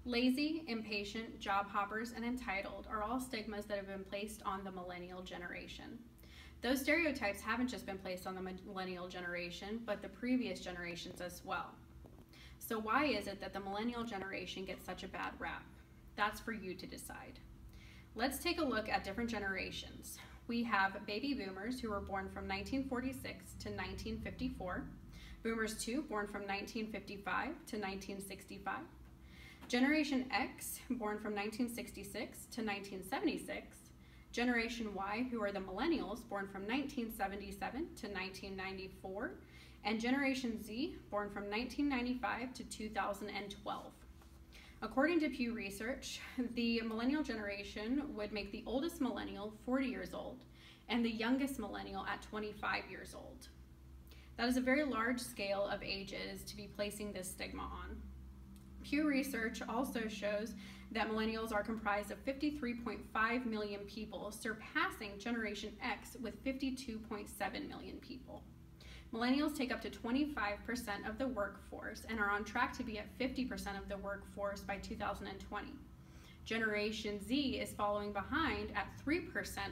Lazy, impatient, job hoppers, and entitled are all stigmas that have been placed on the millennial generation. Those stereotypes haven't just been placed on the millennial generation, but the previous generations as well. So why is it that the millennial generation gets such a bad rap? That's for you to decide. Let's take a look at different generations. We have baby boomers who were born from 1946 to 1954, boomers 2 born from 1955 to 1965, Generation X born from 1966 to 1976, Generation Y, who are the millennials, born from 1977 to 1994, and Generation Z, born from 1995 to 2012. According to Pew Research, the millennial generation would make the oldest millennial 40 years old and the youngest millennial at 25 years old. That is a very large scale of ages to be placing this stigma on. Pew Research also shows that millennials are comprised of 53.5 million people, surpassing Generation X with 52.7 million people. Millennials take up to 25% of the workforce and are on track to be at 50% of the workforce by 2020. Generation Z is following behind at 3%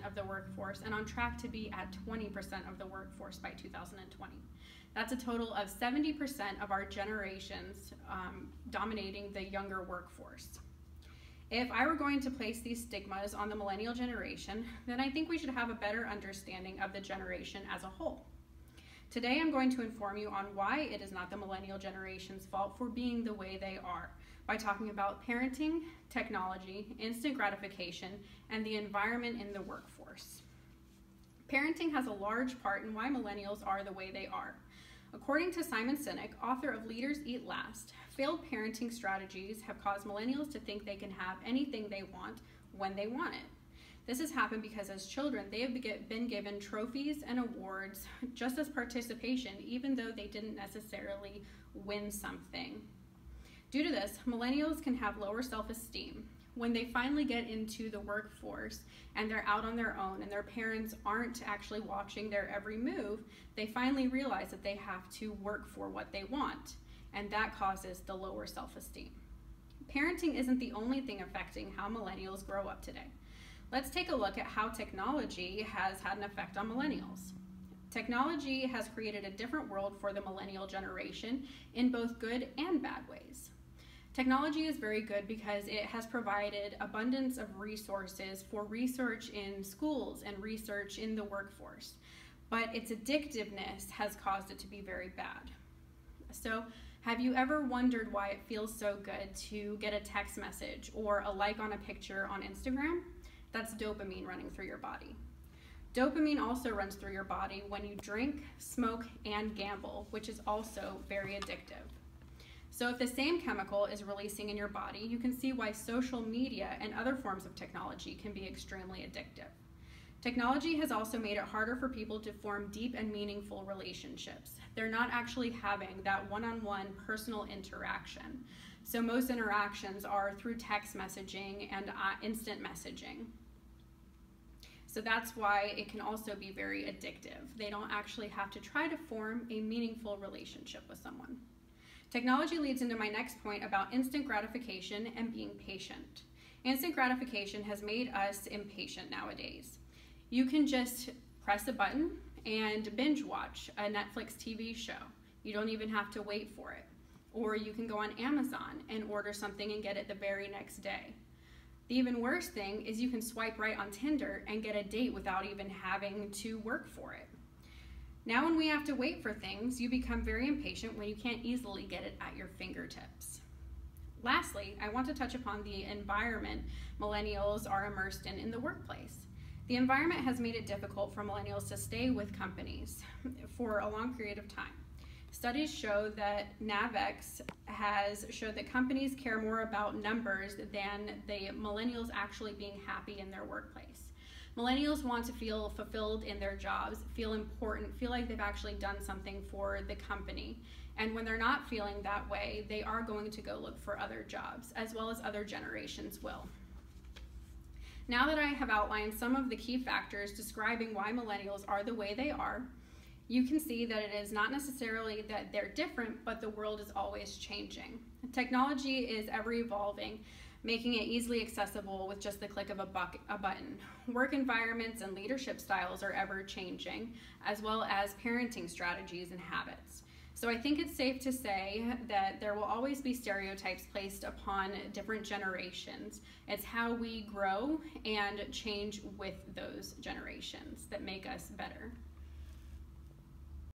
of the workforce and on track to be at 20% of the workforce by 2020. That's a total of 70% of our generations dominating the younger workforce. If I were going to place these stigmas on the millennial generation, then I think we should have a better understanding of the generation as a whole. Today I'm going to inform you on why it is not the millennial generation's fault for being the way they are, by talking about parenting, technology, instant gratification, and the environment in the workforce. Parenting has a large part in why millennials are the way they are. According to Simon Sinek, author of Leaders Eat Last, failed parenting strategies have caused millennials to think they can have anything they want when they want it. This has happened because as children, they have been given trophies and awards just as participation, even though they didn't necessarily win something. Due to this, millennials can have lower self-esteem. When they finally get into the workforce and they're out on their own and their parents aren't actually watching their every move, they finally realize that they have to work for what they want, and that causes the lower self-esteem. Parenting isn't the only thing affecting how millennials grow up today. Let's take a look at how technology has had an effect on millennials. Technology has created a different world for the millennial generation in both good and bad ways. Technology is very good because it has provided abundance of resources for research in schools and research in the workforce, but its addictiveness has caused it to be very bad. So, have you ever wondered why it feels so good to get a text message or a like on a picture on Instagram? That's dopamine running through your body. Dopamine also runs through your body when you drink, smoke, and gamble, which is also very addictive. So if the same chemical is releasing in your body, you can see why social media and other forms of technology can be extremely addictive. Technology has also made it harder for people to form deep and meaningful relationships. They're not actually having that one-on-one personal interaction. So most interactions are through text messaging and instant messaging. So that's why it can also be very addictive. They don't actually have to try to form a meaningful relationship with someone. Technology leads into my next point about instant gratification and being patient. Instant gratification has made us impatient nowadays. You can just press a button and binge watch a Netflix TV show. You don't even have to wait for it. Or you can go on Amazon and order something and get it the very next day. The even worse thing is you can swipe right on Tinder and get a date without even having to work for it. Now when we have to wait for things, you become very impatient when you can't easily get it at your fingertips. Lastly, I want to touch upon the environment millennials are immersed in the workplace. The environment has made it difficult for millennials to stay with companies for a long period of time. Studies show that NAVEX has showed that companies care more about numbers than the millennials actually being happy in their workplace. Millennials want to feel fulfilled in their jobs, feel important, feel like they've actually done something for the company. And when they're not feeling that way, they are going to go look for other jobs, as well as other generations will. Now that I have outlined some of the key factors describing why millennials are the way they are, you can see that it is not necessarily that they're different, but the world is always changing. Technology is ever evolving, making it easily accessible with just the click of a button. Work environments and leadership styles are ever changing, as well as parenting strategies and habits. So I think it's safe to say that there will always be stereotypes placed upon different generations. It's how we grow and change with those generations that make us better.